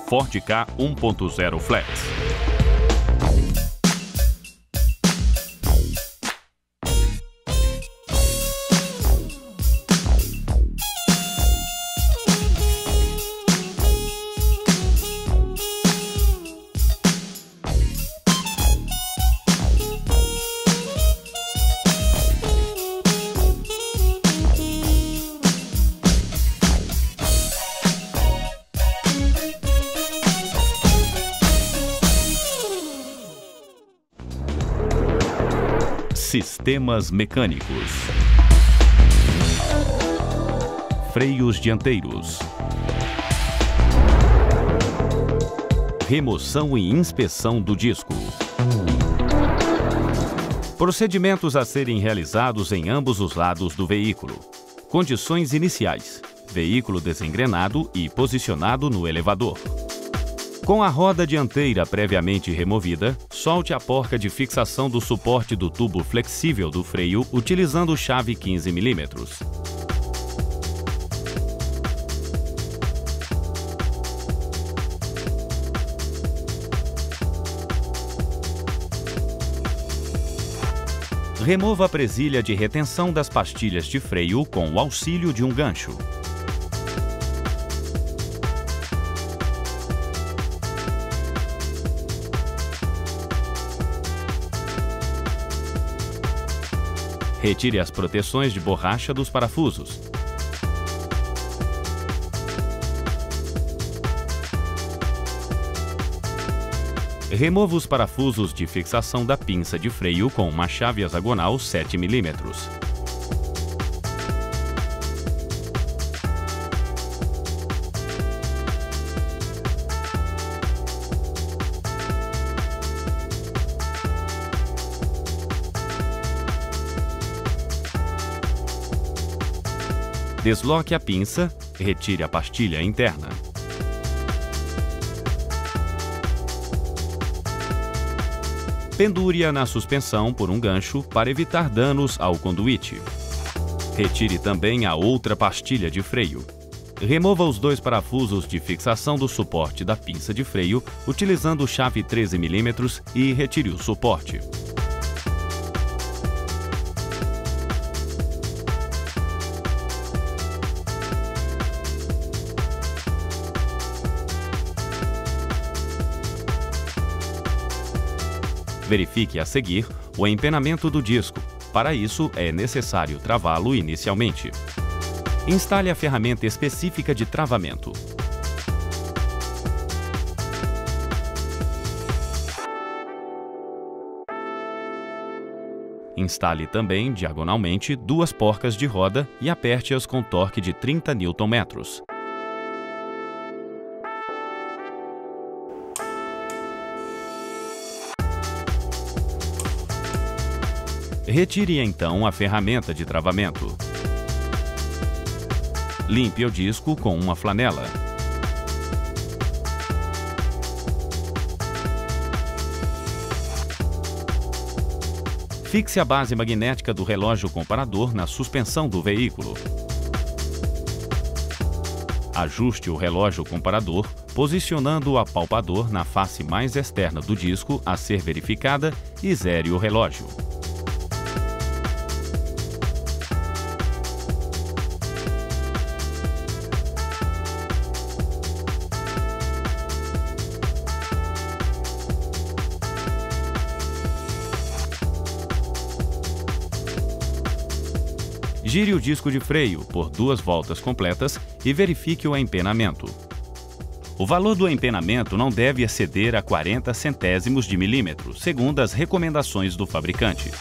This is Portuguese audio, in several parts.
Ford Ka 1.0 Flex. Sistemas mecânicos. Freios dianteiros. Remoção e inspeção do disco. Procedimentos a serem realizados em ambos os lados do veículo. Condições iniciais: veículo desengrenado e posicionado no elevador. Com a roda dianteira previamente removida, solte a porca de fixação do suporte do tubo flexível do freio utilizando chave 15 mm. Remova a presilha de retenção das pastilhas de freio com o auxílio de um gancho. Retire as proteções de borracha dos parafusos. Remova os parafusos de fixação da pinça de freio com uma chave hexagonal 7 mm. Desloque a pinça, retire a pastilha interna. Pendure-a na suspensão por um gancho para evitar danos ao conduíte. Retire também a outra pastilha de freio. Remova os dois parafusos de fixação do suporte da pinça de freio utilizando chave 13 mm e retire o suporte. Verifique a seguir o empenamento do disco. Para isso, é necessário travá-lo inicialmente. Instale a ferramenta específica de travamento. Instale também, diagonalmente, duas porcas de roda e aperte-as com torque de 30 Nm. Retire então a ferramenta de travamento. Limpe o disco com uma flanela. Fixe a base magnética do relógio comparador na suspensão do veículo. Ajuste o relógio comparador, posicionando o apalpador na face mais externa do disco a ser verificada e zere o relógio. Gire o disco de freio por 2 voltas completas e verifique o empenamento. O valor do empenamento não deve exceder a 40 centésimos de milímetro, segundo as recomendações do fabricante.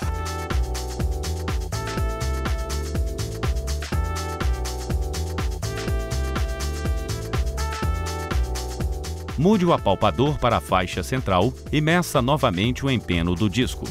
Mude o apalpador para a faixa central e meça novamente o empeno do disco.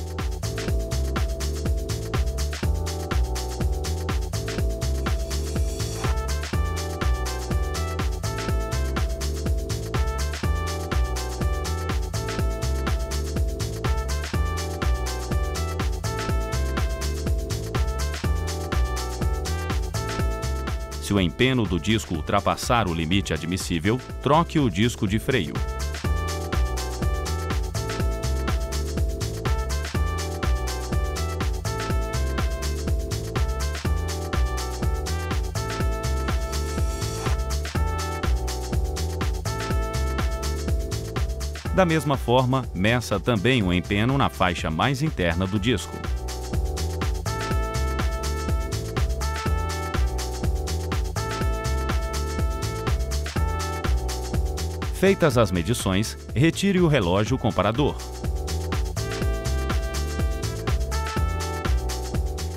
Se o empeno do disco ultrapassar o limite admissível, troque o disco de freio. Da mesma forma, meça também o empeno na faixa mais interna do disco. Feitas as medições, retire o relógio comparador.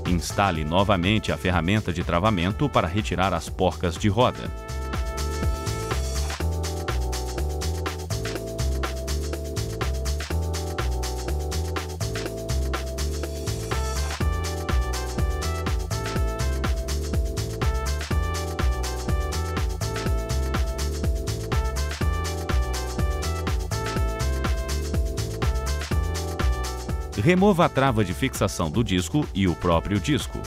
Instale novamente a ferramenta de travamento para retirar as porcas de roda. Remova a trava de fixação do disco e o próprio disco.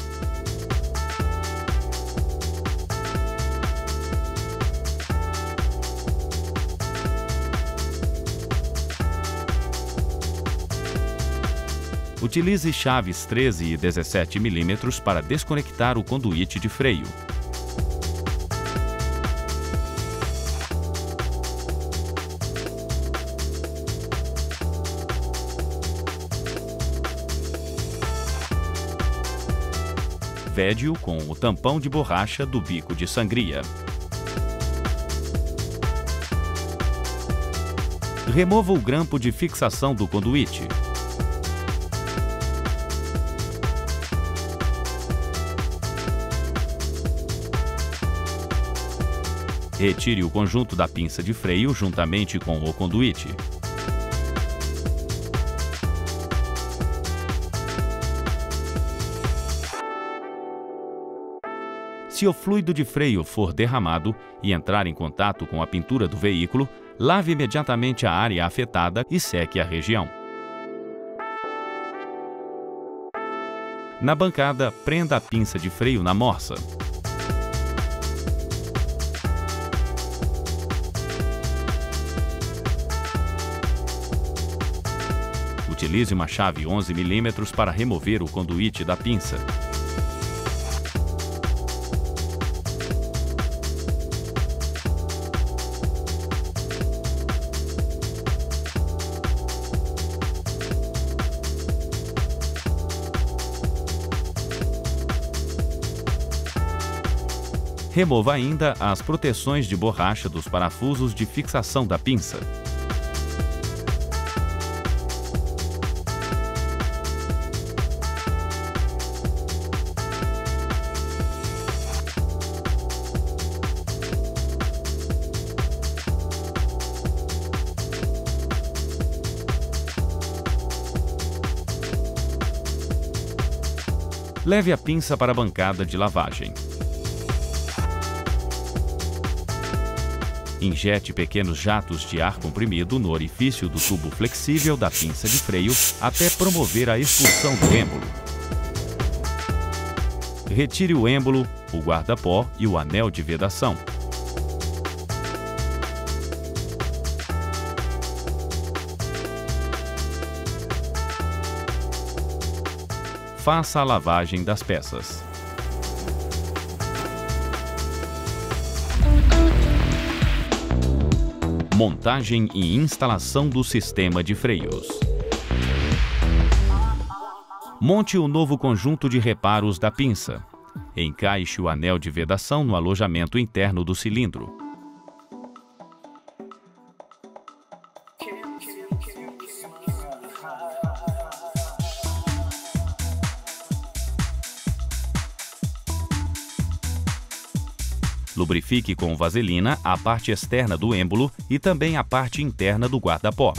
Utilize chaves 13 e 17 mm para desconectar o conduíte de freio. Vede-o com o tampão de borracha do bico de sangria. Remova o grampo de fixação do conduíte. Retire o conjunto da pinça de freio juntamente com o conduíte. Se o fluido de freio for derramado e entrar em contato com a pintura do veículo, lave imediatamente a área afetada e seque a região. Na bancada, prenda a pinça de freio na morsa. Utilize uma chave 11 mm para remover o conduíte da pinça. Remova ainda as proteções de borracha dos parafusos de fixação da pinça. Leve a pinça para a bancada de lavagem. Injete pequenos jatos de ar comprimido no orifício do tubo flexível da pinça de freio até promover a expulsão do êmbolo. Retire o êmbolo, o guarda-pó e o anel de vedação. Faça a lavagem das peças. Montagem e instalação do sistema de freios. Monte o novo conjunto de reparos da pinça. Encaixe o anel de vedação no alojamento interno do cilindro. Lubrifique com vaselina a parte externa do êmbolo e também a parte interna do guarda-pó.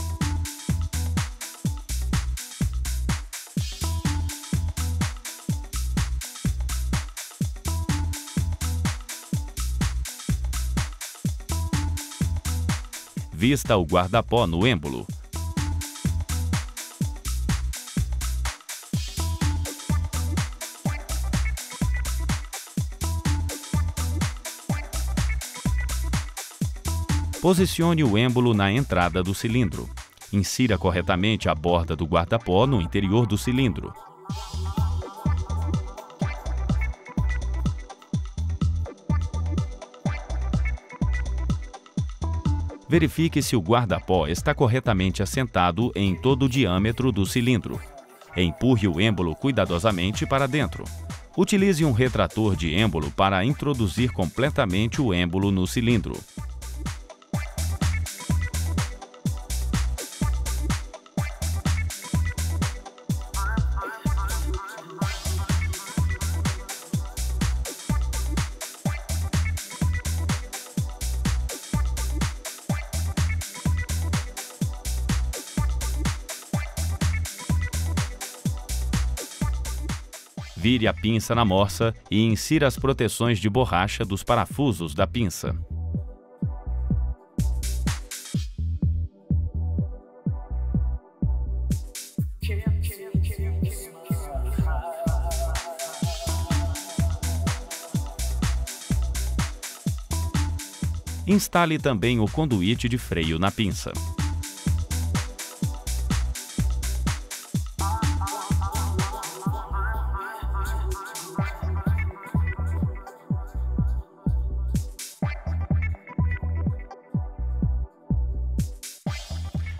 Vista o guarda-pó no êmbolo. Posicione o êmbolo na entrada do cilindro. Insira corretamente a borda do guarda-pó no interior do cilindro. Verifique se o guarda-pó está corretamente assentado em todo o diâmetro do cilindro. Empurre o êmbolo cuidadosamente para dentro. Utilize um retrator de êmbolo para introduzir completamente o êmbolo no cilindro. Vire a pinça na morsa e insira as proteções de borracha dos parafusos da pinça. Instale também o conduíte de freio na pinça.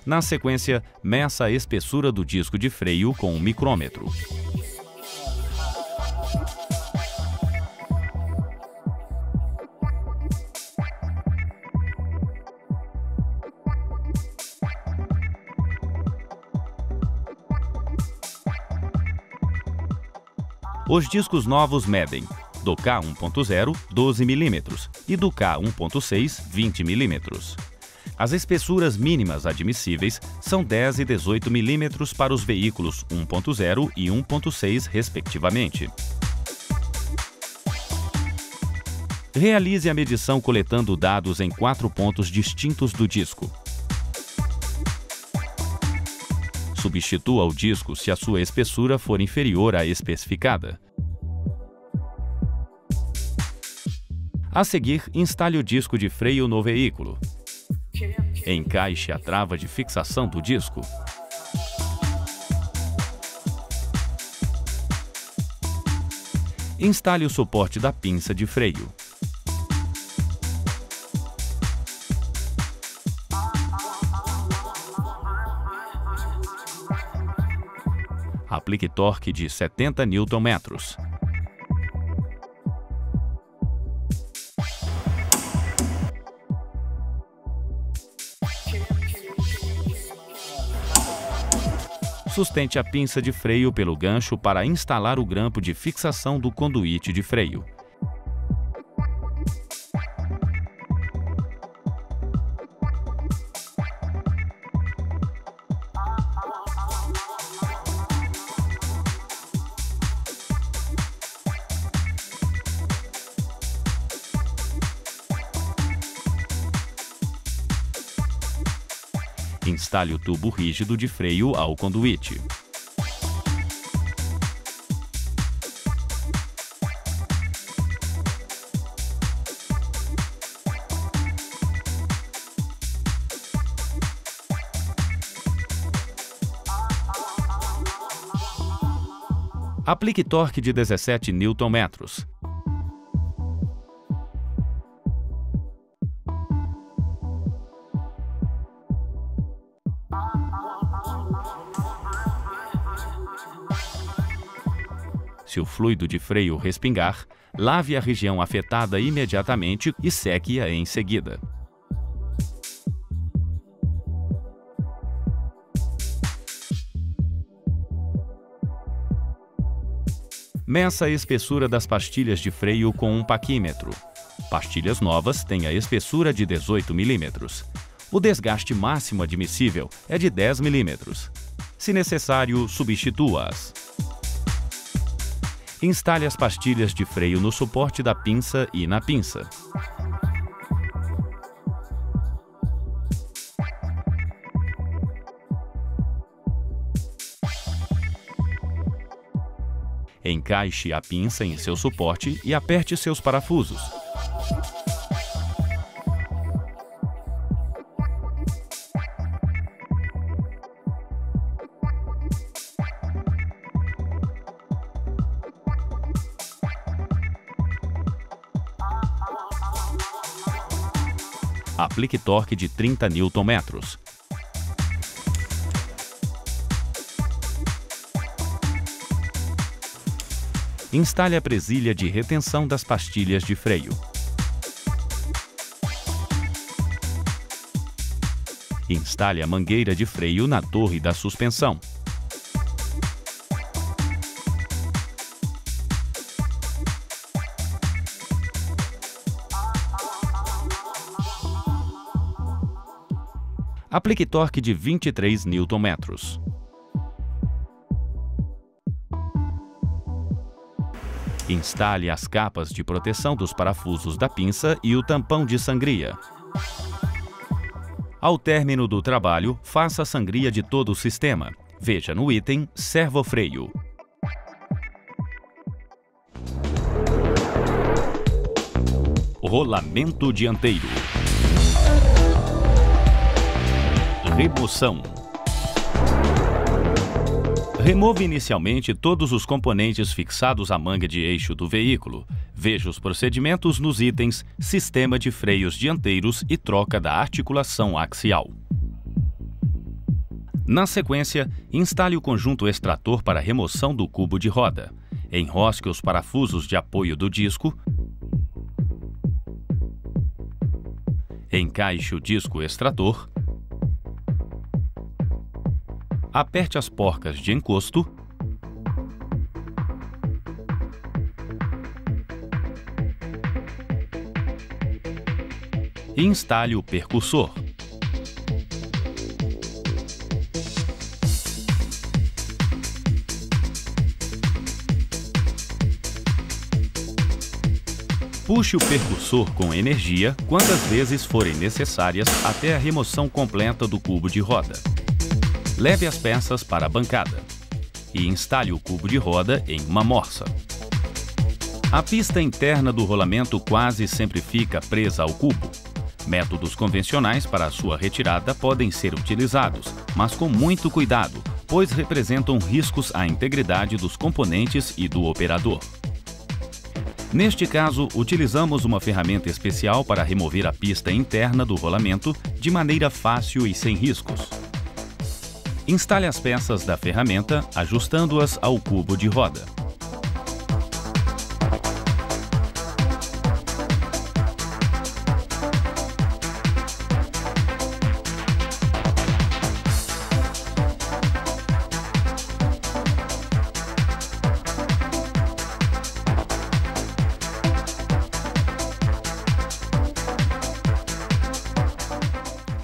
Na sequência, meça a espessura do disco de freio com um micrômetro. Os discos novos medem do K1.0, 12 mm e do K1.6, 20 mm. As espessuras mínimas admissíveis são 10 e 18 mm para os veículos 1.0 e 1.6, respectivamente. Realize a medição coletando dados em 4 pontos distintos do disco. Substitua o disco se a sua espessura for inferior à especificada. A seguir, instale o disco de freio no veículo. Encaixe a trava de fixação do disco. Instale o suporte da pinça de freio. Aplique torque de 70 Nm. Sustente a pinça de freio pelo gancho para instalar o grampo de fixação do conduíte de freio. Instale o tubo rígido de freio ao conduíte. Aplique torque de 17 Nm. Se o fluido de freio respingar, lave a região afetada imediatamente e seque-a em seguida. Meça a espessura das pastilhas de freio com um paquímetro. Pastilhas novas têm a espessura de 18 mm. O desgaste máximo admissível é de 10 mm. Se necessário, substitua-as. Instale as pastilhas de freio no suporte da pinça e na pinça. Encaixe a pinça em seu suporte e aperte seus parafusos. Aplique torque de 30 Nm. Instale a presilha de retenção das pastilhas de freio. Instale a mangueira de freio na torre da suspensão. Aplique torque de 23 Nm. Instale as capas de proteção dos parafusos da pinça e o tampão de sangria. Ao término do trabalho, faça a sangria de todo o sistema. Veja no item Servofreio. Rolamento dianteiro. Remoção. Remova inicialmente todos os componentes fixados à manga de eixo do veículo. Veja os procedimentos nos itens Sistema de freios dianteiros e troca da articulação axial. Na sequência, instale o conjunto extrator para remoção do cubo de roda. Enrosque os parafusos de apoio do disco. Encaixe o disco extrator. Aperte as porcas de encosto. E instale o percussor. Puxe o percussor com energia quantas vezes forem necessárias até a remoção completa do cubo de roda. Leve as peças para a bancada e instale o cubo de roda em uma morsa. A pista interna do rolamento quase sempre fica presa ao cubo. Métodos convencionais para a sua retirada podem ser utilizados, mas com muito cuidado, pois representam riscos à integridade dos componentes e do operador. Neste caso, utilizamos uma ferramenta especial para remover a pista interna do rolamento de maneira fácil e sem riscos. Instale as peças da ferramenta, ajustando-as ao cubo de roda.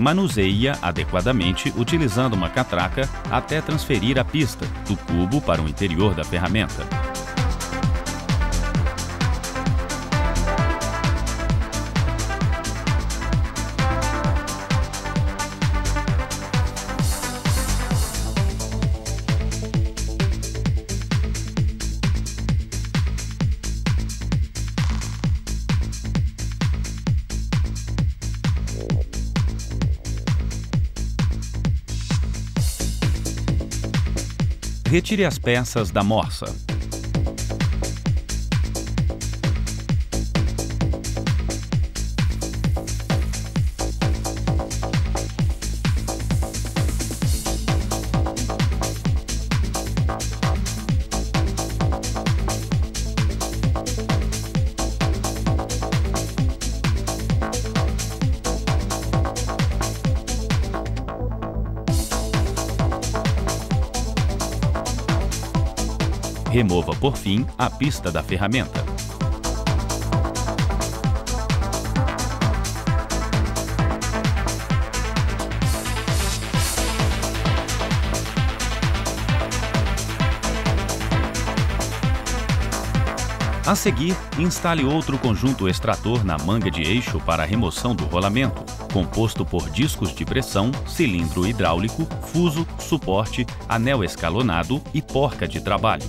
Manuseie-a adequadamente utilizando uma catraca até transferir a pista do cubo para o interior da ferramenta. Retire as peças da morsa. Remova, por fim, a pista da ferramenta. A seguir, instale outro conjunto extrator na manga de eixo para a remoção do rolamento, composto por discos de pressão, cilindro hidráulico, fuso, suporte, anel escalonado e porca de trabalho.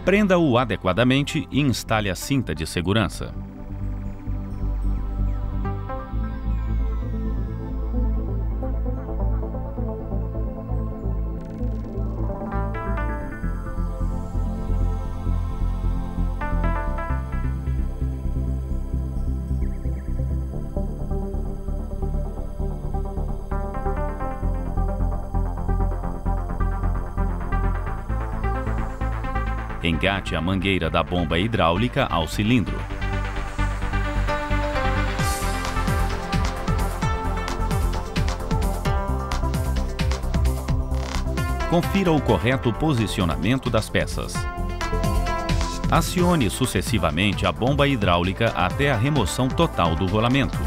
Prenda-o adequadamente e instale a cinta de segurança. Engate a mangueira da bomba hidráulica ao cilindro. Confira o correto posicionamento das peças. Acione sucessivamente a bomba hidráulica até a remoção total do rolamento.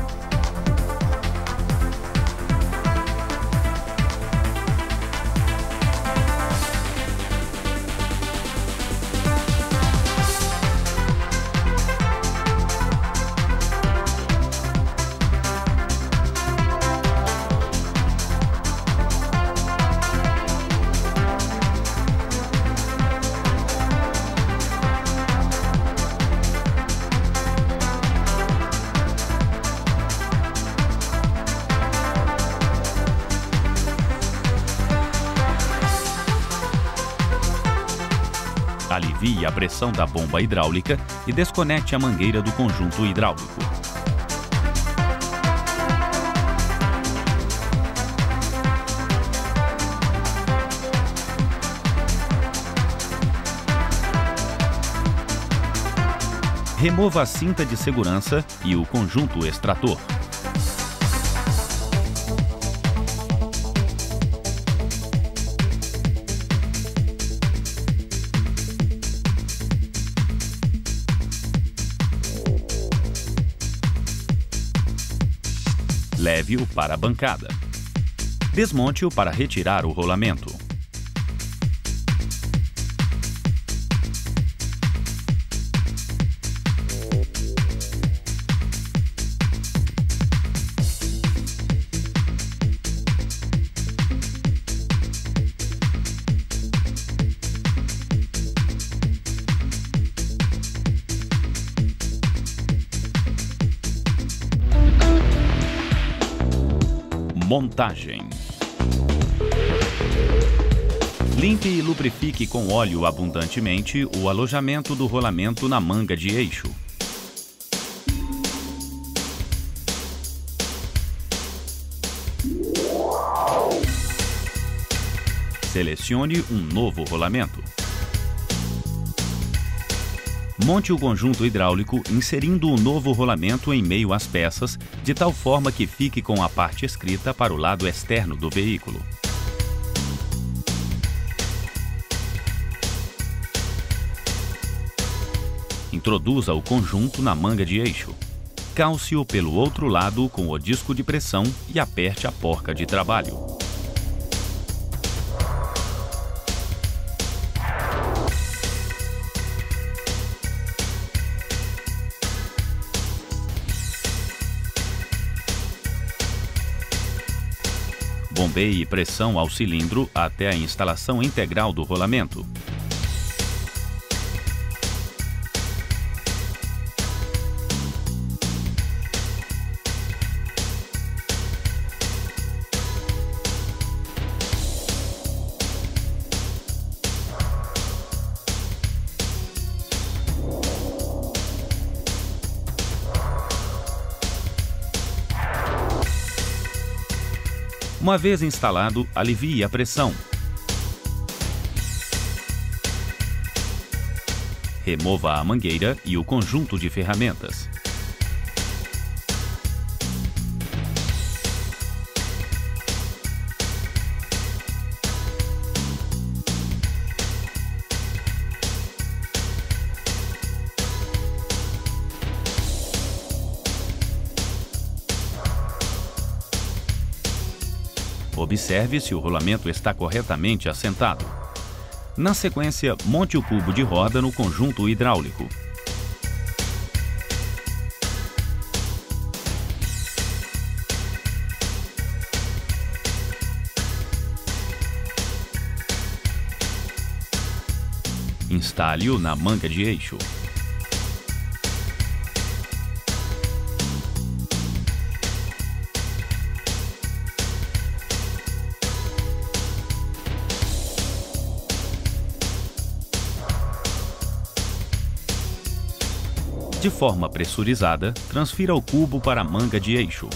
Alivie a pressão da bomba hidráulica e desconecte a mangueira do conjunto hidráulico. Remova a cinta de segurança e o conjunto extrator. Leve-o para a bancada. Desmonte-o para retirar o rolamento. Montagem. Limpe e lubrifique com óleo abundantemente o alojamento do rolamento na manga de eixo. Selecione um novo rolamento. Monte o conjunto hidráulico inserindo o novo rolamento em meio às peças, de tal forma que fique com a parte escrita para o lado externo do veículo. Introduza o conjunto na manga de eixo. Calce-o pelo outro lado com o disco de pressão e aperte a porca de trabalho. Bombeie pressão ao cilindro até a instalação integral do rolamento. Uma vez instalado, alivie a pressão. Remova a mangueira e o conjunto de ferramentas. Observe se o rolamento está corretamente assentado. Na sequência, monte o cubo de roda no conjunto hidráulico. Instale-o na manga de eixo. De forma pressurizada, transfira o cubo para a manga de eixo.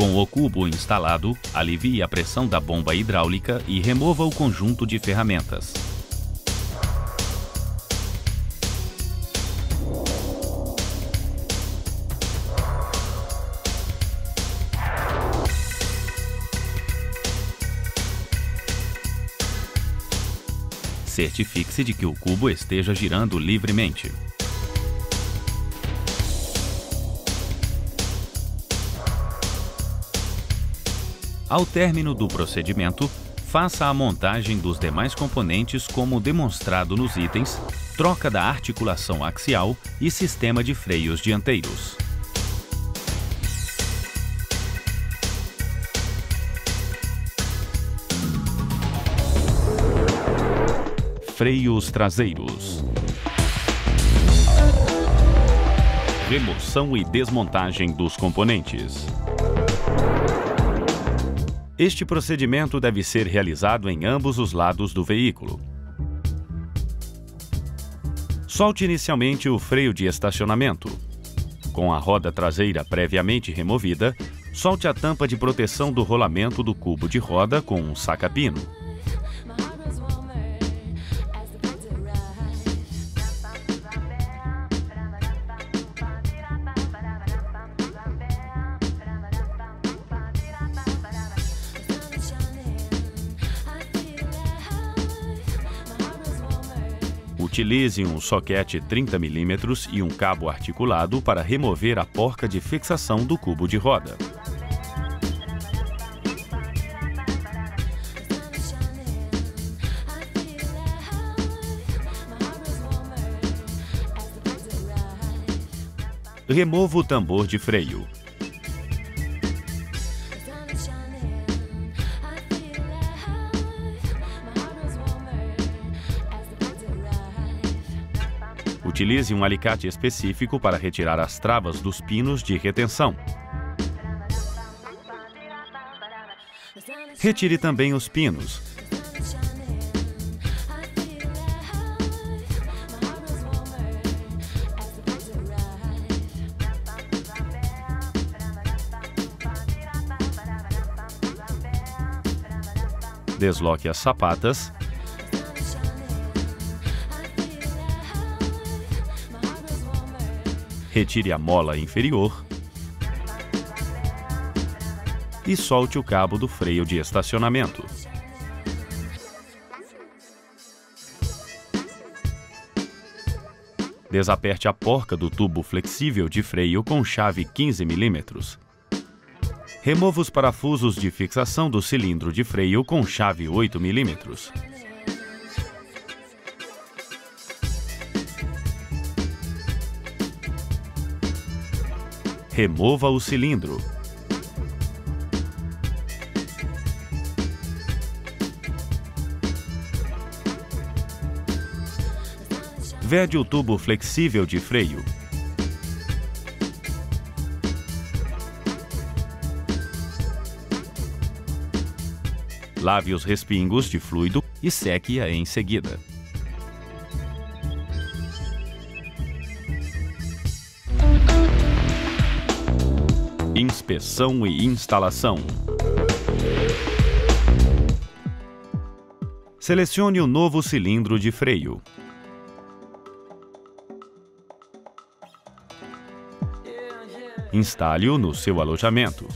Com o cubo instalado, alivie a pressão da bomba hidráulica e remova o conjunto de ferramentas. Certifique-se de que o cubo esteja girando livremente. Ao término do procedimento, faça a montagem dos demais componentes como demonstrado nos itens, troca da articulação axial e sistema de freios dianteiros. Freios traseiros. Remoção e desmontagem dos componentes. Este procedimento deve ser realizado em ambos os lados do veículo. Solte inicialmente o freio de estacionamento. Com a roda traseira previamente removida, solte a tampa de proteção do rolamento do cubo de roda com um saca-pino. Utilize um soquete 30 mm e um cabo articulado para remover a porca de fixação do cubo de roda. Remova o tambor de freio. Utilize um alicate específico para retirar as travas dos pinos de retenção. Retire também os pinos. Desloque as sapatas. Retire a mola inferior e solte o cabo do freio de estacionamento. Desaperte a porca do tubo flexível de freio com chave 15 mm. Remova os parafusos de fixação do cilindro de freio com chave 8 mm. Remova o cilindro. Vede o tubo flexível de freio. Lave os respingos de fluido e seque-a em seguida. Inspeção e instalação. Selecione o novo cilindro de freio. Instale-o no seu alojamento.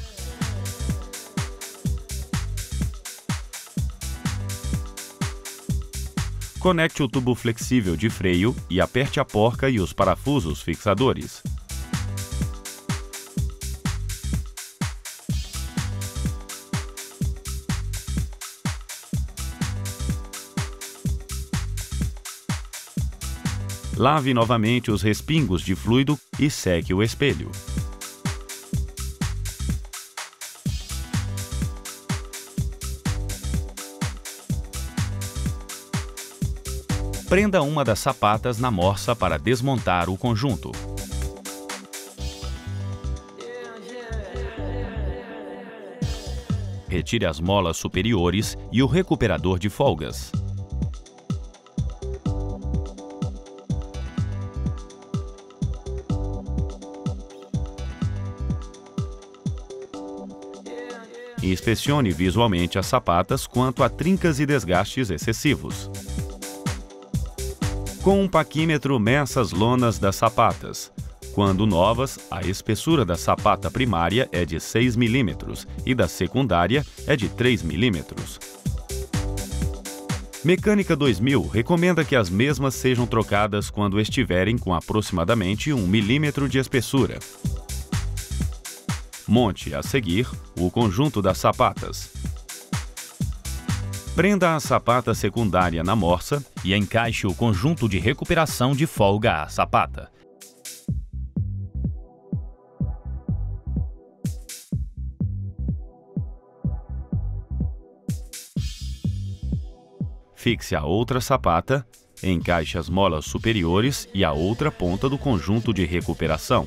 Conecte o tubo flexível de freio e aperte a porca e os parafusos fixadores. Lave novamente os respingos de fluido e seque o espelho. Prenda uma das sapatas na morsa para desmontar o conjunto. Retire as molas superiores e o recuperador de folgas. e inspecione visualmente as sapatas quanto a trincas e desgastes excessivos. Com um paquímetro, meça as lonas das sapatas. Quando novas, a espessura da sapata primária é de 6 mm e da secundária é de 3 mm. Mecânica 2000 recomenda que as mesmas sejam trocadas quando estiverem com aproximadamente 1 mm de espessura. Monte, a seguir, o conjunto das sapatas. Prenda a sapata secundária na morsa e encaixe o conjunto de recuperação de folga à sapata. Fixe a outra sapata, encaixe as molas superiores e a outra ponta do conjunto de recuperação.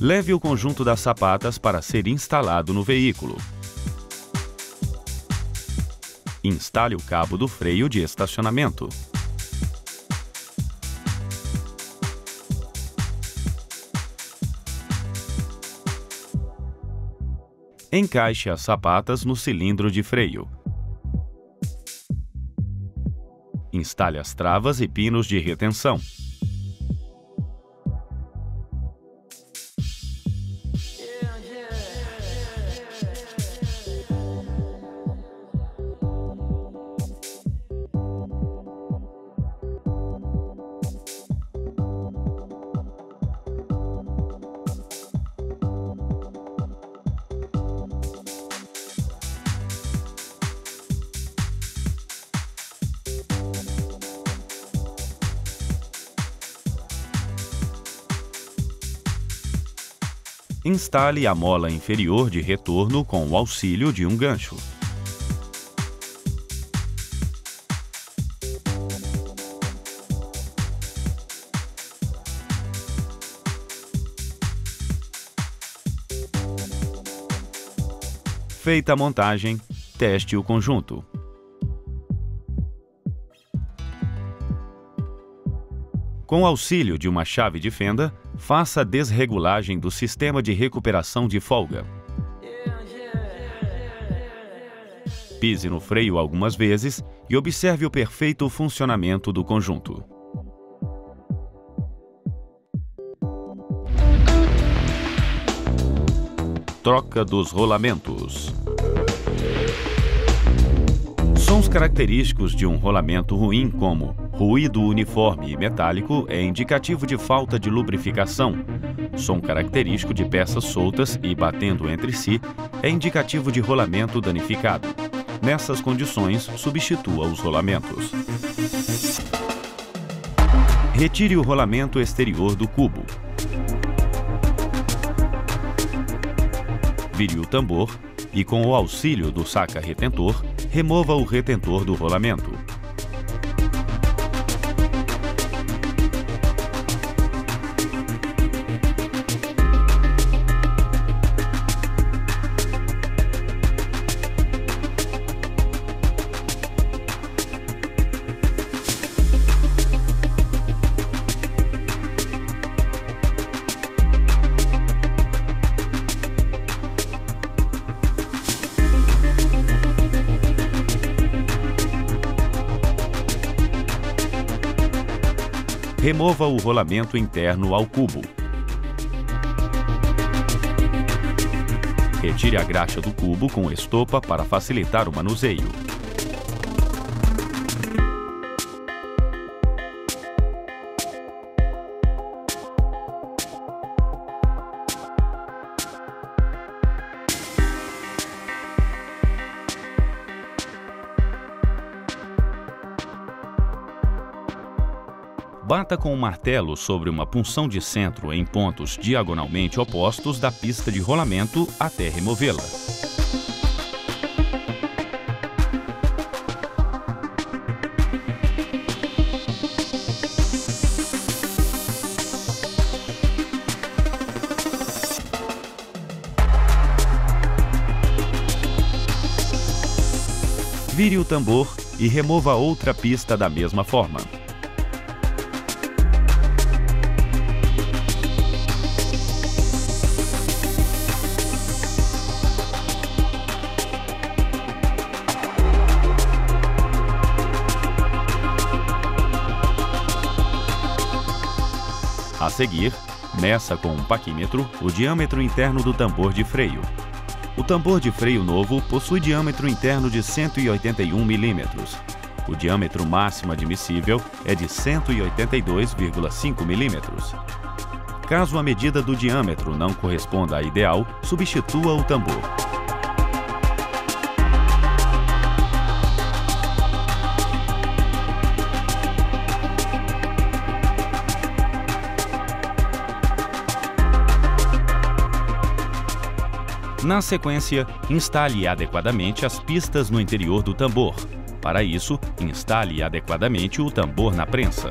Leve o conjunto das sapatas para ser instalado no veículo. Instale o cabo do freio de estacionamento. Encaixe as sapatas no cilindro de freio. Instale as travas e pinos de retenção. Instale a mola inferior de retorno com o auxílio de um gancho. Feita a montagem, teste o conjunto. Com o auxílio de uma chave de fenda, faça a desregulagem do sistema de recuperação de folga. Pise no freio algumas vezes e observe o perfeito funcionamento do conjunto. Troca dos rolamentos. Sons característicos de um rolamento ruim, como ruído uniforme e metálico, é indicativo de falta de lubrificação. Som característico de peças soltas e batendo entre si é indicativo de rolamento danificado. Nessas condições, substitua os rolamentos. Retire o rolamento exterior do cubo. Vire o tambor e, com o auxílio do saca-retentor, remova o retentor do rolamento. Remova o rolamento interno ao cubo. Retire a graxa do cubo com estopa para facilitar o manuseio. Bata com um martelo sobre uma punção de centro em pontos diagonalmente opostos da pista de rolamento até removê-la. Vire o tambor e remova outra pista da mesma forma. A seguir, meça com um paquímetro o diâmetro interno do tambor de freio. O tambor de freio novo possui diâmetro interno de 181 mm. O diâmetro máximo admissível é de 182,5 mm. Caso a medida do diâmetro não corresponda à ideal, substitua o tambor. Na sequência, instale adequadamente as pistas no interior do tambor. Para isso, instale adequadamente o tambor na prensa.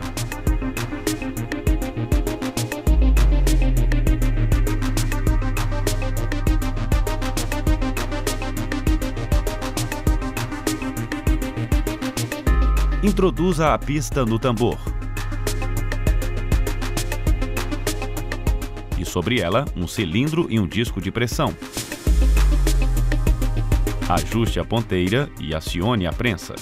Introduza a pista no tambor. E sobre ela, um cilindro e um disco de pressão. Ajuste a ponteira e acione a prensa.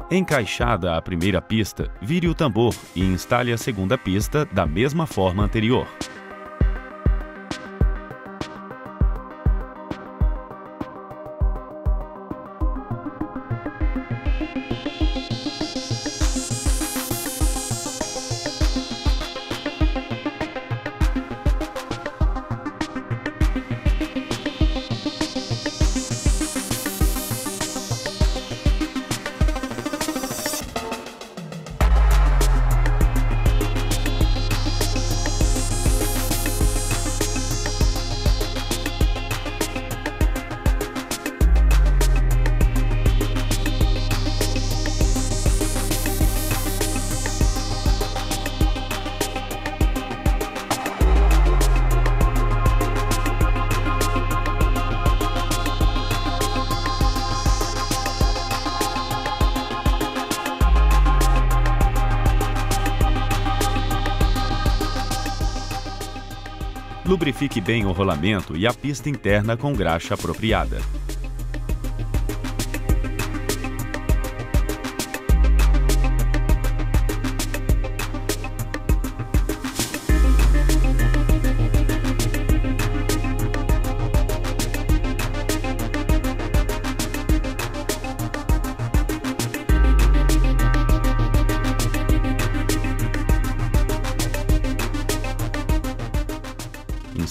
Encaixada a primeira pista, vire o tambor e instale a segunda pista da mesma forma anterior. Lubrifique bem o rolamento e a pista interna com graxa apropriada.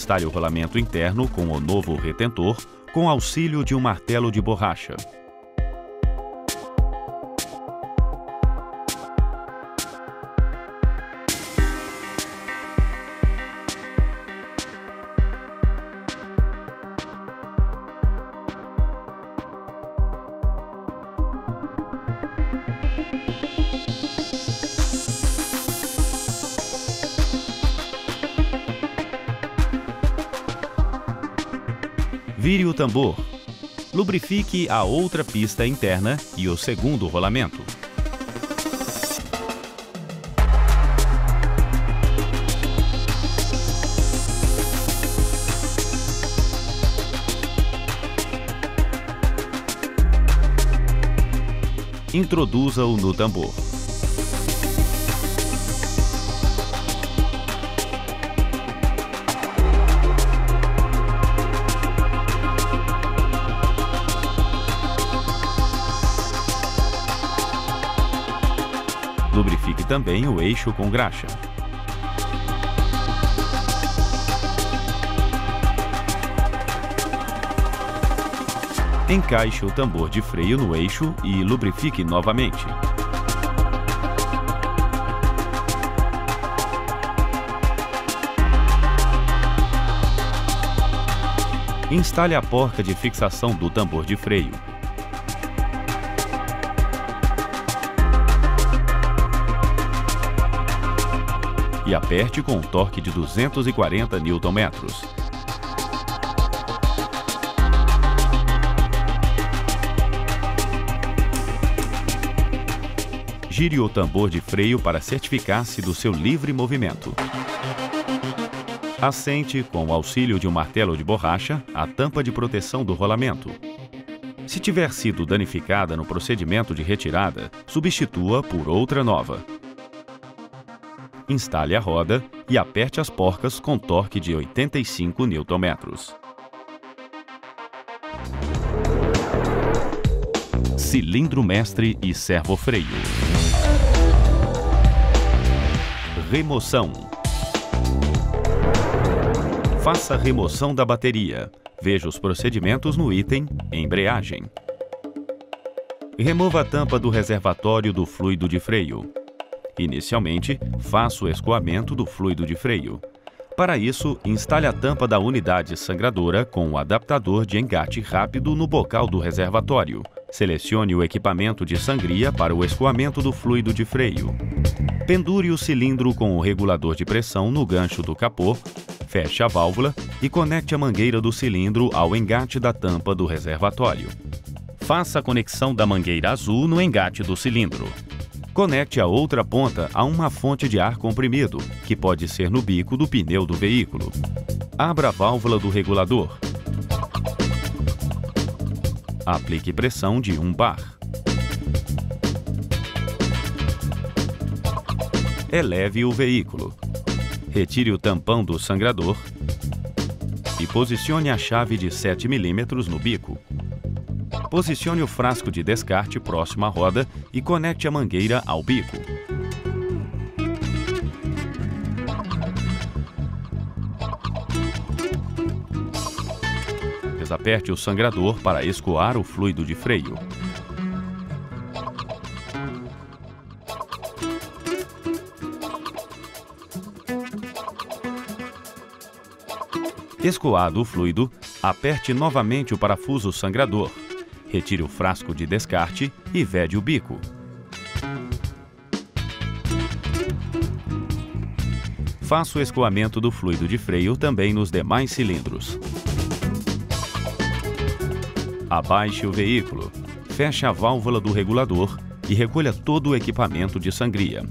Instale o rolamento interno com o novo retentor, com auxílio de um martelo de borracha. Vire o tambor. Lubrifique a outra pista interna e o segundo rolamento. Introduza-o no tambor. Lubrifique também o eixo com graxa. Encaixe o tambor de freio no eixo e lubrifique novamente. Instale a porca de fixação do tambor de freio. E aperte com um torque de 240 Nm. Gire o tambor de freio para certificar-se do seu livre movimento. Assente, com o auxílio de um martelo de borracha, a tampa de proteção do rolamento. Se tiver sido danificada no procedimento de retirada, substitua por outra nova. Instale a roda e aperte as porcas com torque de 85 Nm. Cilindro mestre e servofreio. Remoção. Faça a remoção da bateria. Veja os procedimentos no item Embreagem. Remova a tampa do reservatório do fluido de freio. Inicialmente, faça o escoamento do fluido de freio. Para isso, instale a tampa da unidade sangradora com o adaptador de engate rápido no bocal do reservatório. Selecione o equipamento de sangria para o escoamento do fluido de freio. Pendure o cilindro com o regulador de pressão no gancho do capô, feche a válvula e conecte a mangueira do cilindro ao engate da tampa do reservatório. Faça a conexão da mangueira azul no engate do cilindro. Conecte a outra ponta a uma fonte de ar comprimido, que pode ser no bico do pneu do veículo. Abra a válvula do regulador. Aplique pressão de 1 bar. Eleve o veículo. Retire o tampão do sangrador e posicione a chave de 7 mm no bico. Posicione o frasco de descarte próximo à roda e conecte a mangueira ao bico. Desaperte o sangrador para escoar o fluido de freio. Escoado o fluido, aperte novamente o parafuso sangrador. Retire o frasco de descarte e vede o bico. Faça o escoamento do fluido de freio também nos demais cilindros. Abaixe o veículo, feche a válvula do regulador e recolha todo o equipamento de sangria.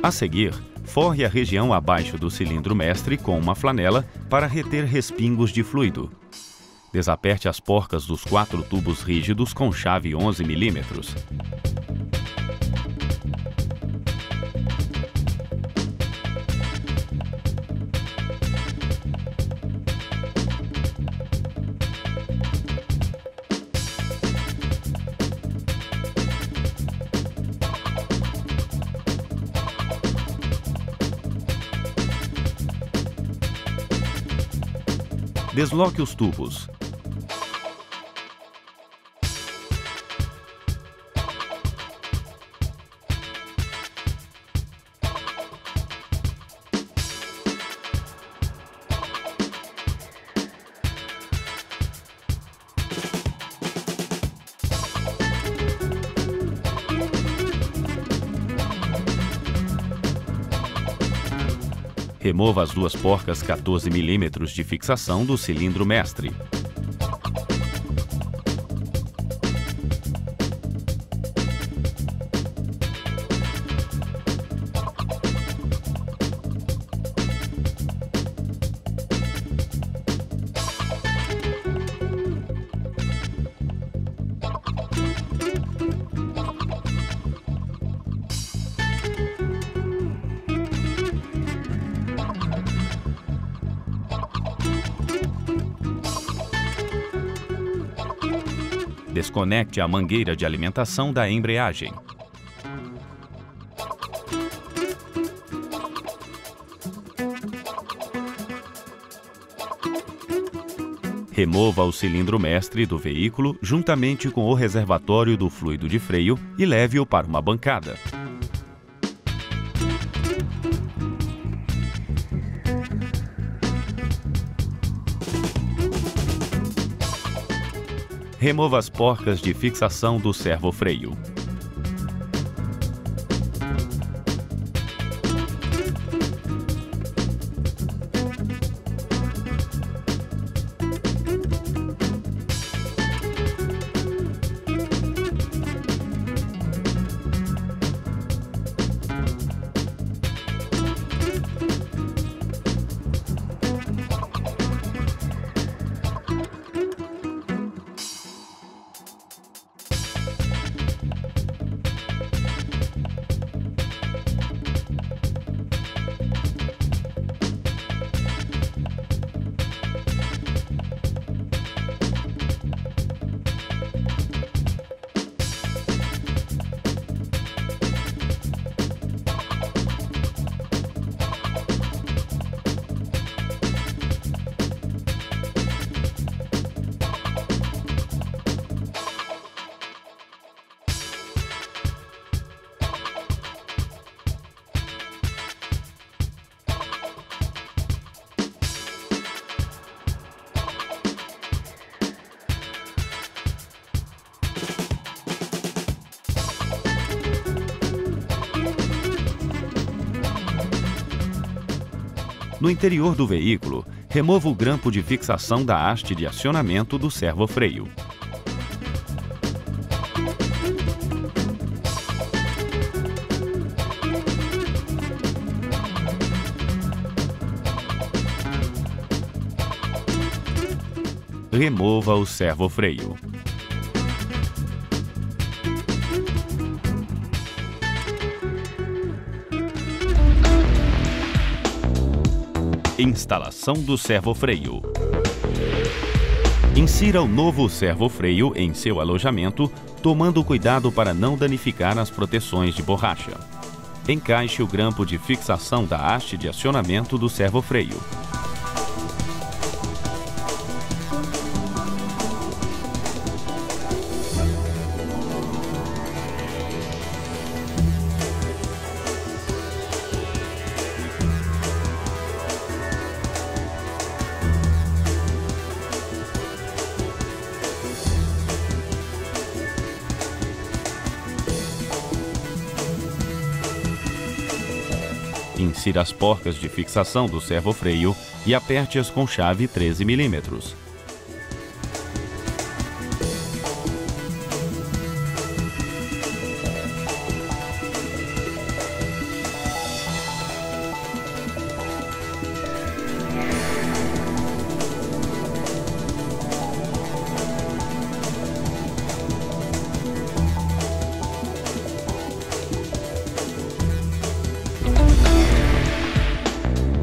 A seguir, forre a região abaixo do cilindro mestre com uma flanela para reter respingos de fluido. Desaperte as porcas dos 4 tubos rígidos com chave 11 mm. Desloque os tubos. Remova as 2 porcas 14 mm de fixação do cilindro mestre. Desconecte a mangueira de alimentação da embreagem. Remova o cilindro mestre do veículo juntamente com o reservatório do fluido de freio e leve-o para uma bancada. Remova as porcas de fixação do servofreio. No interior do veículo, remova o grampo de fixação da haste de acionamento do servofreio. Remova o servofreio. Instalação do servofreio. Insira o novo servofreio em seu alojamento, tomando cuidado para não danificar as proteções de borracha. Encaixe o grampo de fixação da haste de acionamento do servofreio. Insira as porcas de fixação do servofreio e aperte-as com chave 13 mm.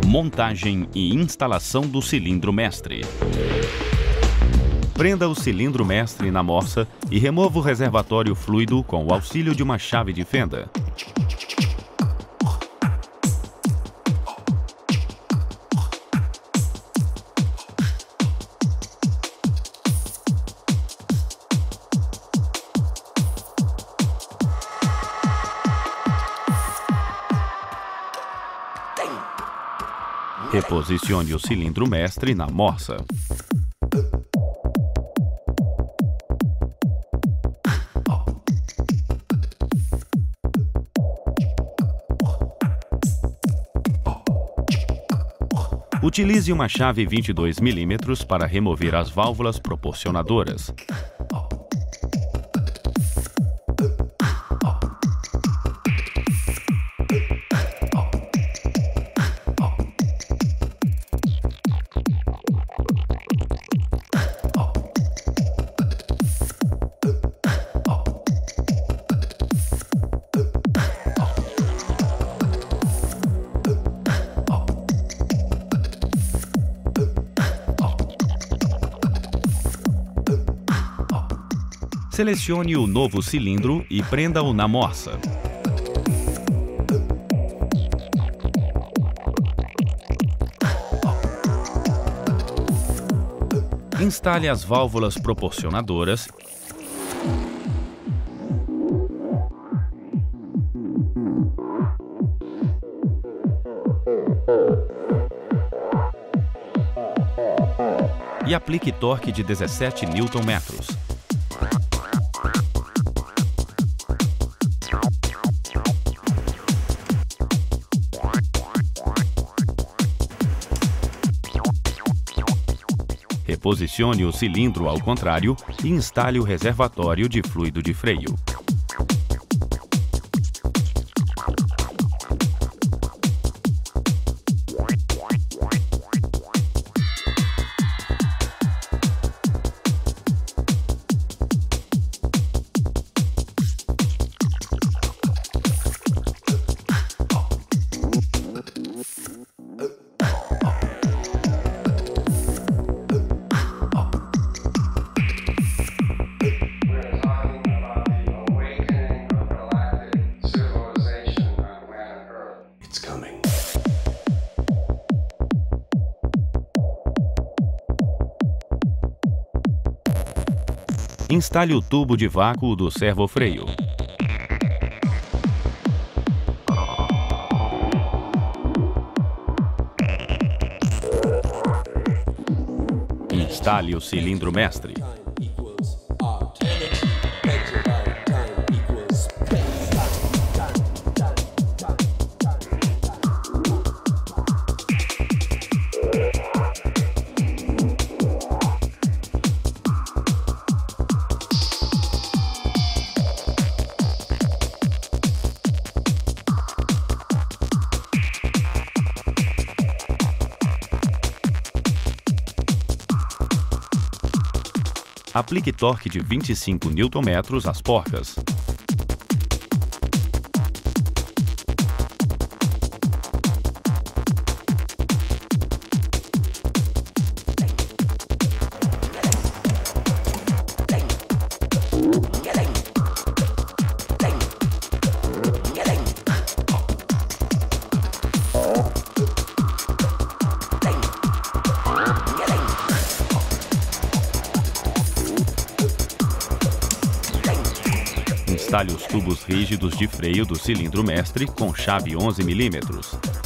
Montagem e instalação do cilindro mestre. Prenda o cilindro mestre na morsa e remova o reservatório fluido com o auxílio de uma chave de fenda. Reposicione o cilindro mestre na morsa. Utilize uma chave 22 mm para remover as válvulas proporcionadoras. Selecione o novo cilindro e prenda-o na morsa. Instale as válvulas proporcionadoras e aplique torque de 17 Nm. Reposicione o cilindro ao contrário e instale o reservatório de fluido de freio. Instale o tubo de vácuo do servofreio. Instale o cilindro mestre. Aplique torque de 25 Nm às porcas. Instale os tubos rígidos de freio do cilindro mestre com chave 11 mm.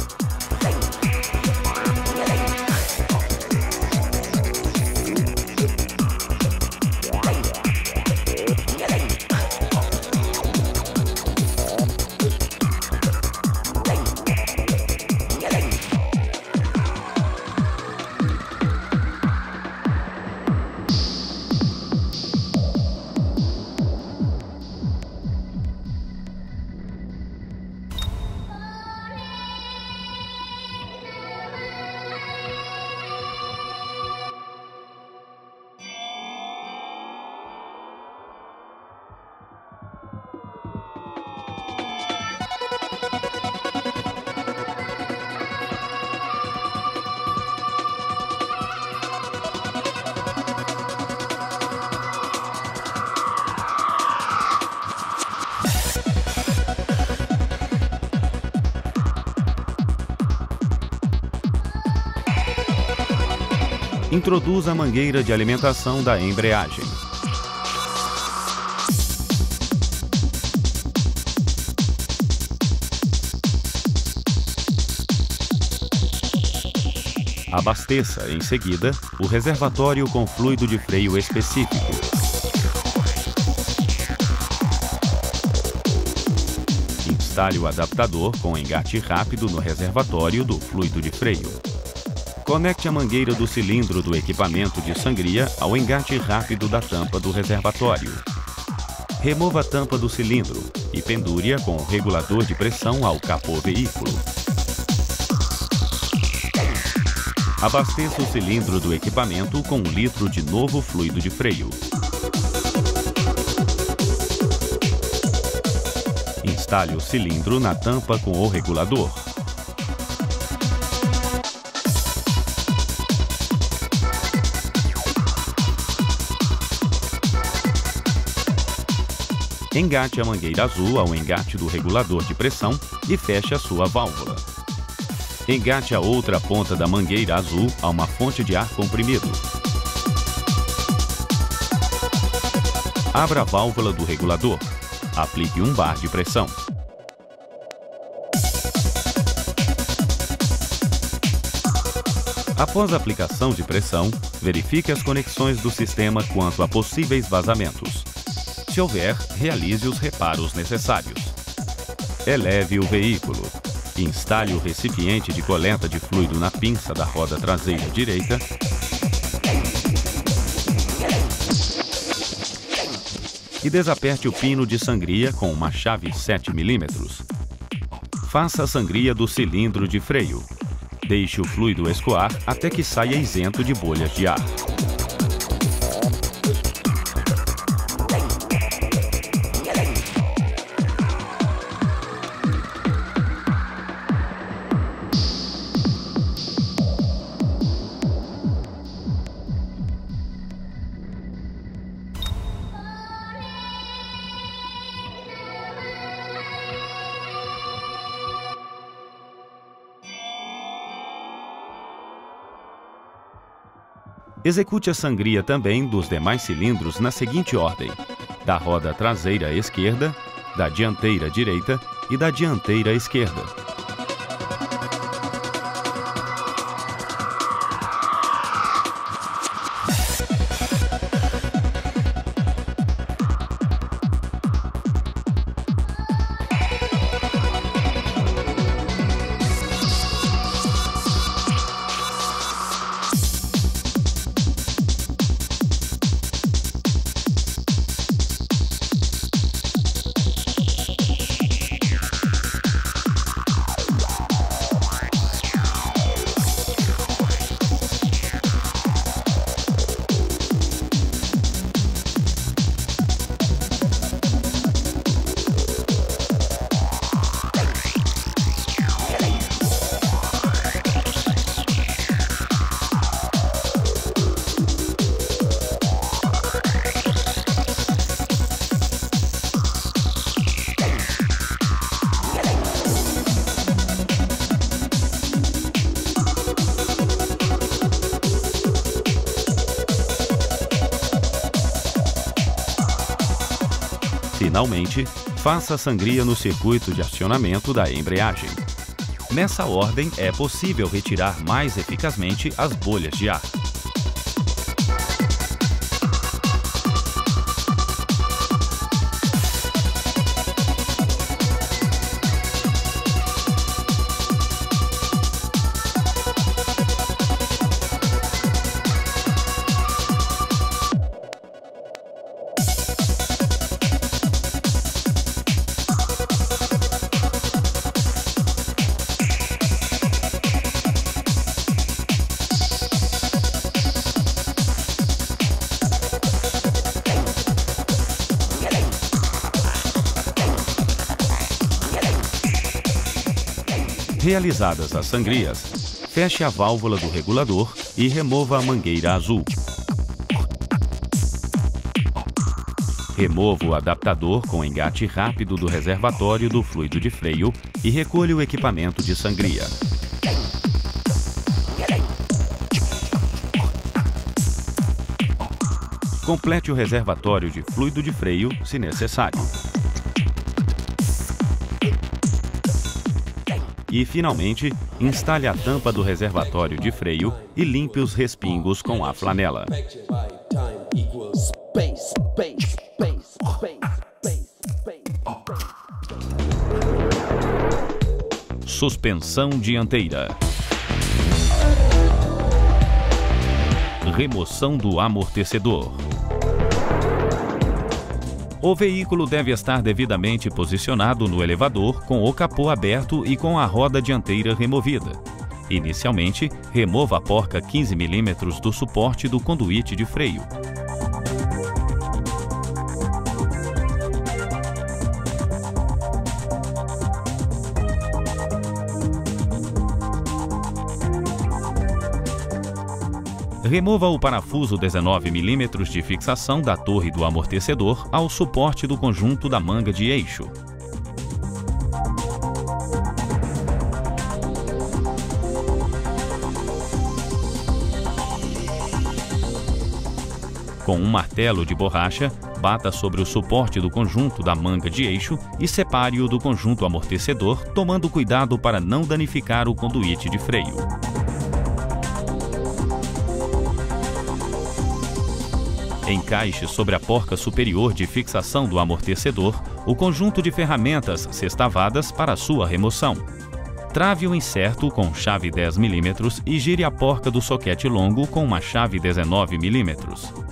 Introduza a mangueira de alimentação da embreagem. Abasteça, em seguida, o reservatório com fluido de freio específico. Instale o adaptador com engate rápido no reservatório do fluido de freio. Conecte a mangueira do cilindro do equipamento de sangria ao engate rápido da tampa do reservatório. Remova a tampa do cilindro e pendure-a com o regulador de pressão ao capô veículo. Abasteça o cilindro do equipamento com 1 litro de novo fluido de freio. Instale o cilindro na tampa com o regulador. Engate a mangueira azul ao engate do regulador de pressão e feche a sua válvula. Engate a outra ponta da mangueira azul a uma fonte de ar comprimido. Abra a válvula do regulador. Aplique 1 bar de pressão. Após a aplicação de pressão, verifique as conexões do sistema quanto a possíveis vazamentos. Se houver, realize os reparos necessários. Eleve o veículo. Instale o recipiente de coleta de fluido na pinça da roda traseira direita. E desaperte o pino de sangria com uma chave 7 mm. Faça a sangria do cilindro de freio. Deixe o fluido escoar até que saia isento de bolhas de ar. Execute a sangria também dos demais cilindros na seguinte ordem: da roda traseira esquerda, da dianteira direita e da dianteira esquerda. Finalmente, faça a sangria no circuito de acionamento da embreagem. Nessa ordem, é possível retirar mais eficazmente as bolhas de ar. Realizadas as sangrias, feche a válvula do regulador e remova a mangueira azul. Remova o adaptador com engate rápido do reservatório do fluido de freio e recolha o equipamento de sangria. Complete o reservatório de fluido de freio, se necessário. E, finalmente, instale a tampa do reservatório de freio e limpe os respingos com a flanela. Suspensão dianteira. Remoção do amortecedor. O veículo deve estar devidamente posicionado no elevador, com o capô aberto e com a roda dianteira removida. Inicialmente, remova a porca 15 mm do suporte do conduíte de freio. Remova o parafuso 19 mm de fixação da torre do amortecedor ao suporte do conjunto da manga de eixo. Com um martelo de borracha, bata sobre o suporte do conjunto da manga de eixo e separe-o do conjunto amortecedor, tomando cuidado para não danificar o conduíte de freio. Encaixe sobre a porca superior de fixação do amortecedor o conjunto de ferramentas sextavadas para sua remoção. Trave o inserto com chave 10 mm e gire a porca do soquete longo com uma chave 19 mm.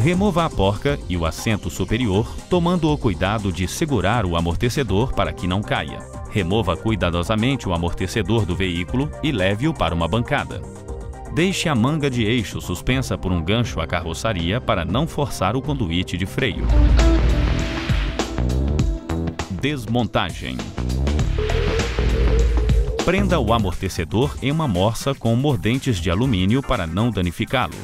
Remova a porca e o assento superior, tomando o cuidado de segurar o amortecedor para que não caia. Remova cuidadosamente o amortecedor do veículo e leve-o para uma bancada. Deixe a manga de eixo suspensa por um gancho à carroçaria para não forçar o conduíte de freio. Desmontagem. Prenda o amortecedor em uma morsa com mordentes de alumínio para não danificá-lo.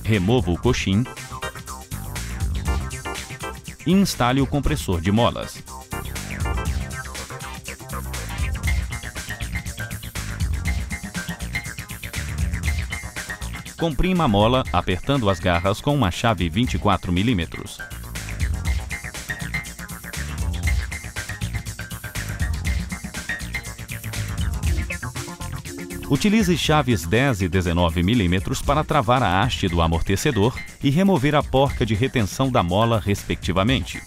Remova o coxim e instale o compressor de molas. Comprima a mola apertando as garras com uma chave 24 mm. Utilize chaves 10 e 19 mm para travar a haste do amortecedor e remover a porca de retenção da mola, respectivamente.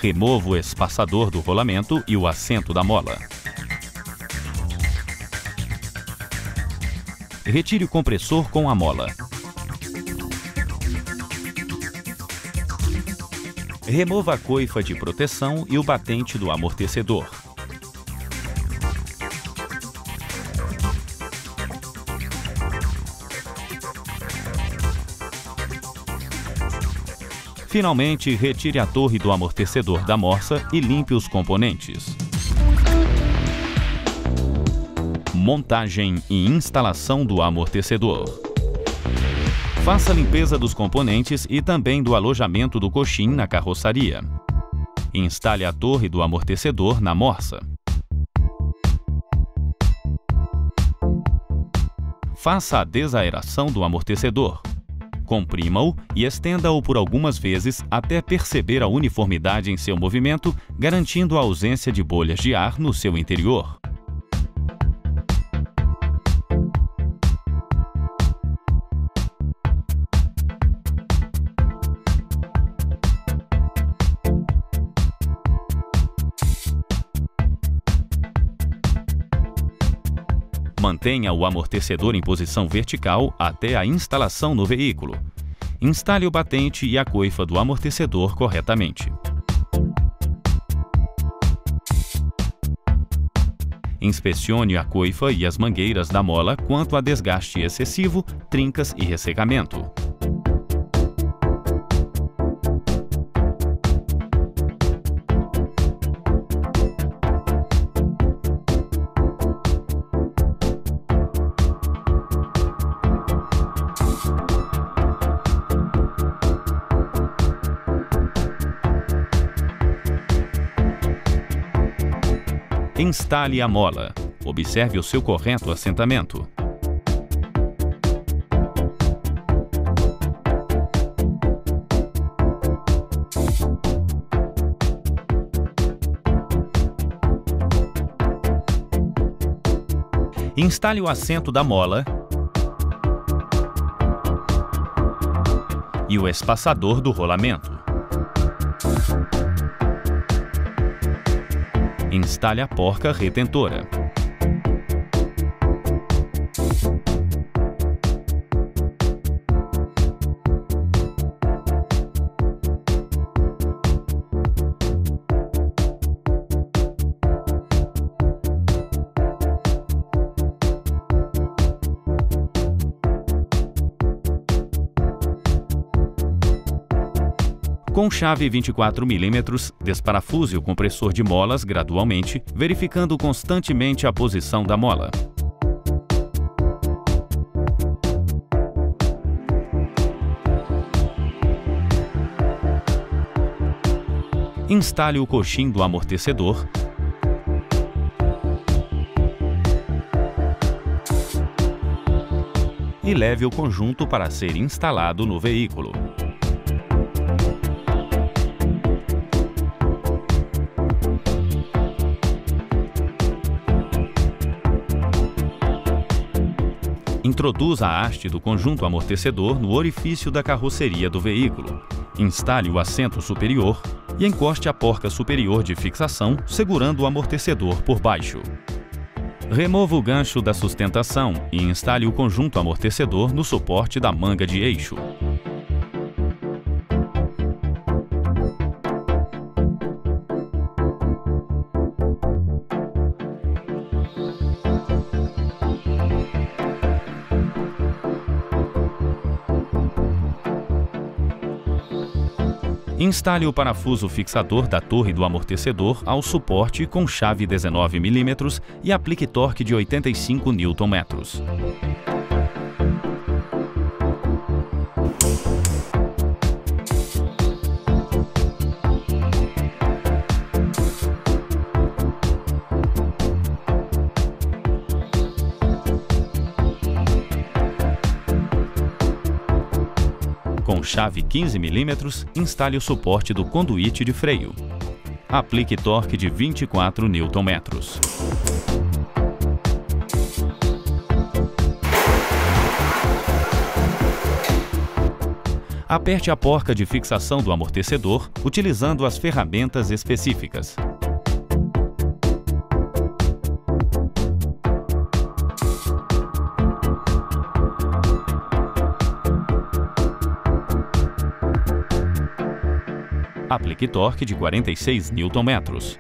Remova o espaçador do rolamento e o assento da mola. Retire o compressor com a mola. Remova a coifa de proteção e o batente do amortecedor. Finalmente, retire a torre do amortecedor da morsa e limpe os componentes. Montagem e instalação do amortecedor. Faça a limpeza dos componentes e também do alojamento do coxim na carroçaria. Instale a torre do amortecedor na morsa. Faça a desaeração do amortecedor. Comprima-o e estenda-o por algumas vezes até perceber a uniformidade em seu movimento, garantindo a ausência de bolhas de ar no seu interior. Mantenha o amortecedor em posição vertical até a instalação no veículo. Instale o batente e a coifa do amortecedor corretamente. Inspecione a coifa e as mangueiras da mola quanto a desgaste excessivo, trincas e ressecamento. Instale a mola. Observe o seu correto assentamento. Instale o assento da mola e o espaçador do rolamento. Instale a porca retentora. Com chave 24 mm, desparafuse o compressor de molas gradualmente, verificando constantemente a posição da mola. Instale o coxim do amortecedor e leve o conjunto para ser instalado no veículo. Introduza a haste do conjunto amortecedor no orifício da carroceria do veículo. Instale o assento superior e encoste a porca superior de fixação, segurando o amortecedor por baixo. Remova o gancho da sustentação e instale o conjunto amortecedor no suporte da manga de eixo. Instale o parafuso fixador da torre do amortecedor ao suporte com chave 19 mm e aplique torque de 85 Nm. Com chave 15 mm, instale o suporte do conduíte de freio. Aplique torque de 24 Nm. Aperte a porca de fixação do amortecedor utilizando as ferramentas específicas. Aplique torque de 46 Nm.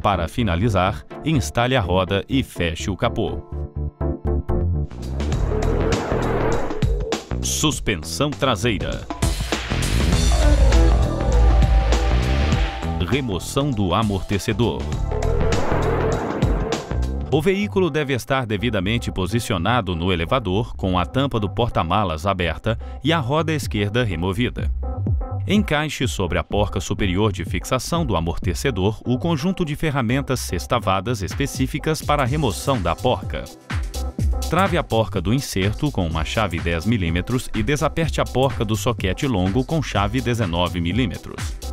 Para finalizar, instale a roda e feche o capô. Suspensão traseira. Remoção do amortecedor. O veículo deve estar devidamente posicionado no elevador, com a tampa do porta-malas aberta e a roda esquerda removida. Encaixe sobre a porca superior de fixação do amortecedor o conjunto de ferramentas sextavadas específicas para a remoção da porca. Trave a porca do inserto com uma chave 10 mm e desaperte a porca do soquete longo com chave 19 mm.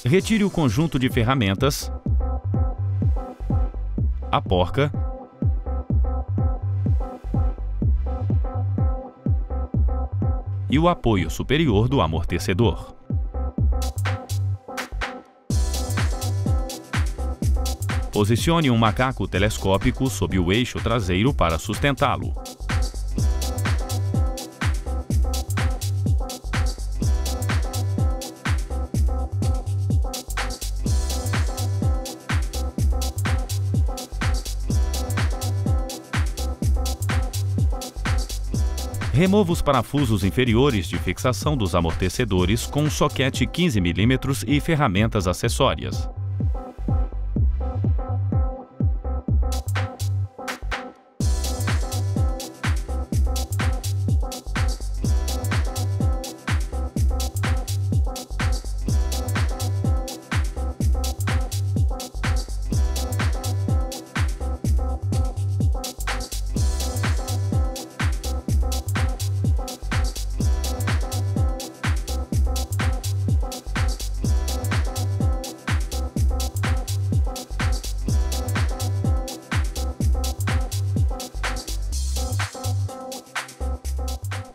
Retire o conjunto de ferramentas, a porca e o apoio superior do amortecedor. Posicione um macaco telescópico sob o eixo traseiro para sustentá-lo. Remova os parafusos inferiores de fixação dos amortecedores com um soquete 15 mm e ferramentas acessórias.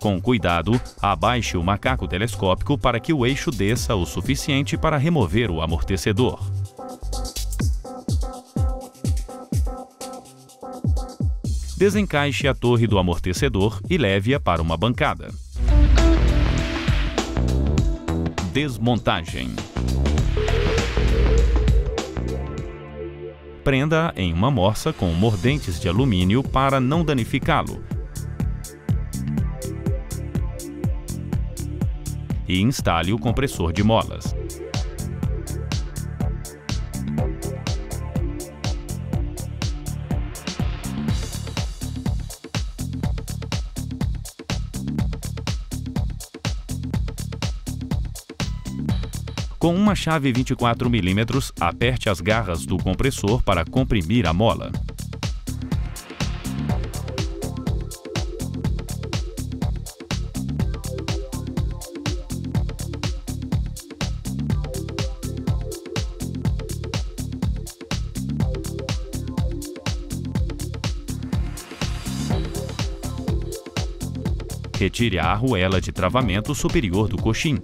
Com cuidado, abaixe o macaco telescópico para que o eixo desça o suficiente para remover o amortecedor. Desencaixe a torre do amortecedor e leve-a para uma bancada. Desmontagem. Prenda-a em uma morsa com mordentes de alumínio para não danificá-lo. E instale o compressor de molas. Com uma chave 24 mm, aperte as garras do compressor para comprimir a mola. Retire a arruela de travamento superior do coxim.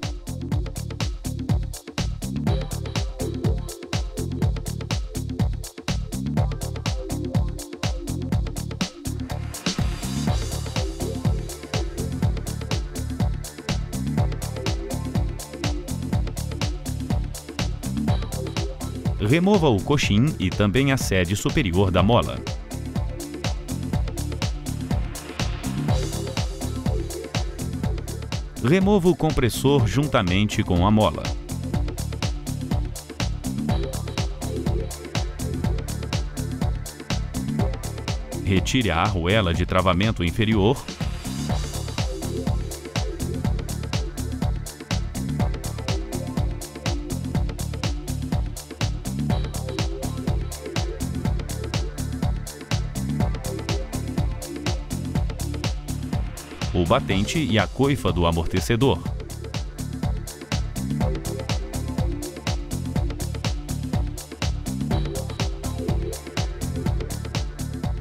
Remova o coxim e também a sede superior da mola. Remova o compressor juntamente com a mola. Retire a arruela de travamento inferior. O batente e a coifa do amortecedor.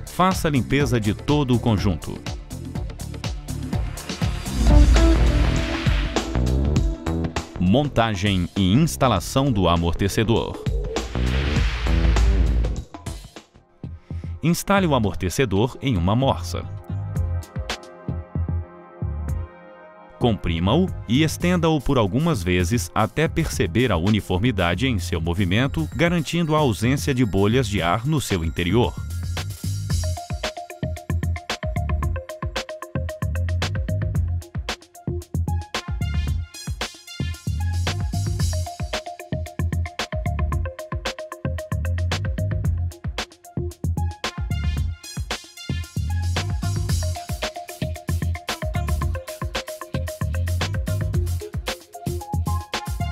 Faça a limpeza de todo o conjunto. Montagem e instalação do amortecedor. Instale o amortecedor em uma morsa. Comprima-o e estenda-o por algumas vezes até perceber a uniformidade em seu movimento, garantindo a ausência de bolhas de ar no seu interior.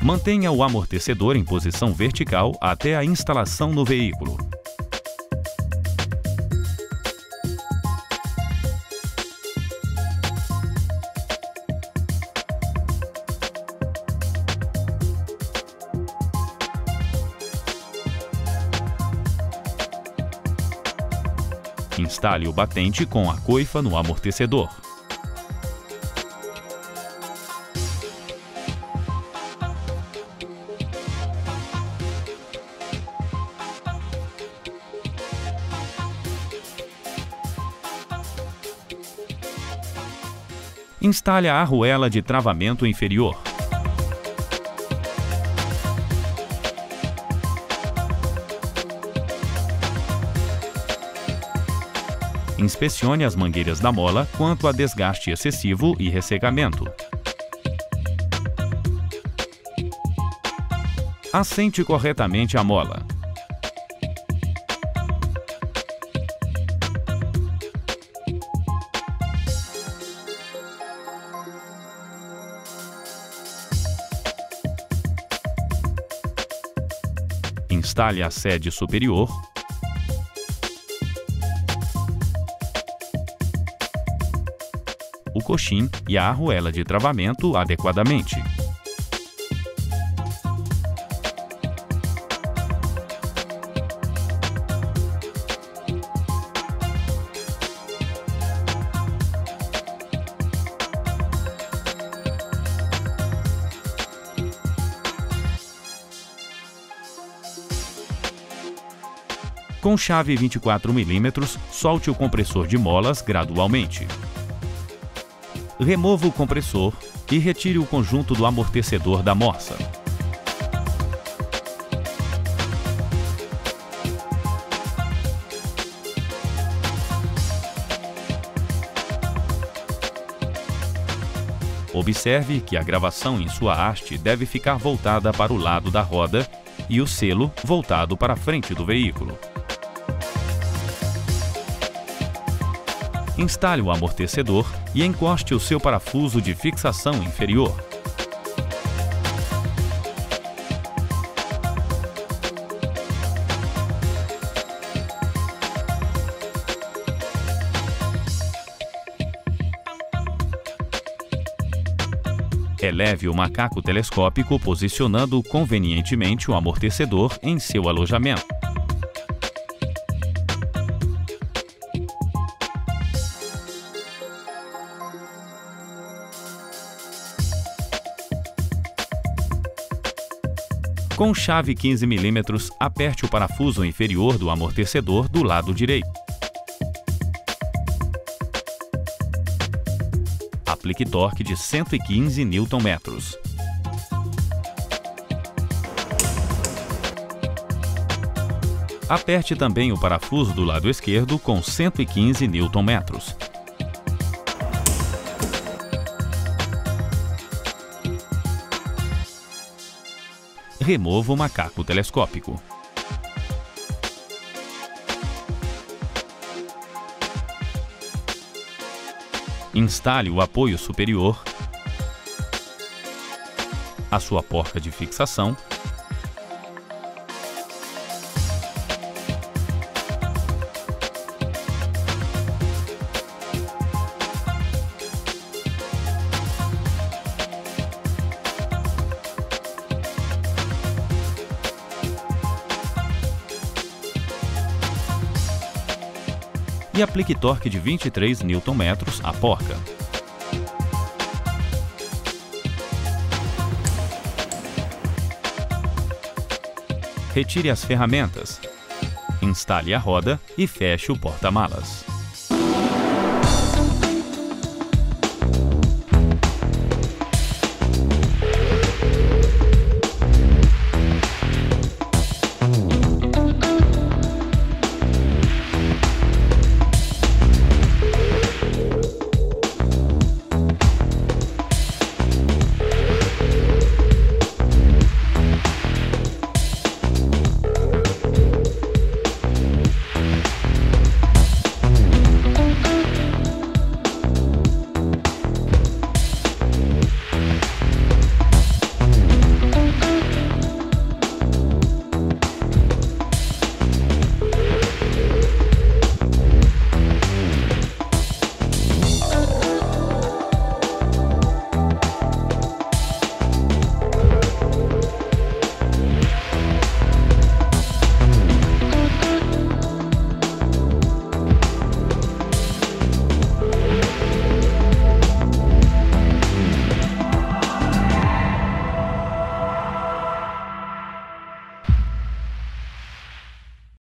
Mantenha o amortecedor em posição vertical até a instalação no veículo. Instale o batente com a coifa no amortecedor. Instale a arruela de travamento inferior. Inspecione as mangueiras da mola quanto a desgaste excessivo e ressecamento. Assente corretamente a mola. Instale a sede superior. O coxim e a arruela de travamento adequadamente. Com chave 24 mm, solte o compressor de molas gradualmente. Remova o compressor e retire o conjunto do amortecedor da morsa. Observe que a gravação em sua haste deve ficar voltada para o lado da roda e o selo voltado para a frente do veículo. Instale o amortecedor e encoste o seu parafuso de fixação inferior. Eleve o macaco telescópico posicionando convenientemente o amortecedor em seu alojamento. Com chave 15 mm, aperte o parafuso inferior do amortecedor do lado direito. Aplique torque de 115 Nm. Aperte também o parafuso do lado esquerdo com 115 Nm. Remova o macaco telescópico. Instale o apoio superior, a sua porca de fixação e aplique torque de 23 Nm à porca. Retire as ferramentas, instale a roda e feche o porta-malas.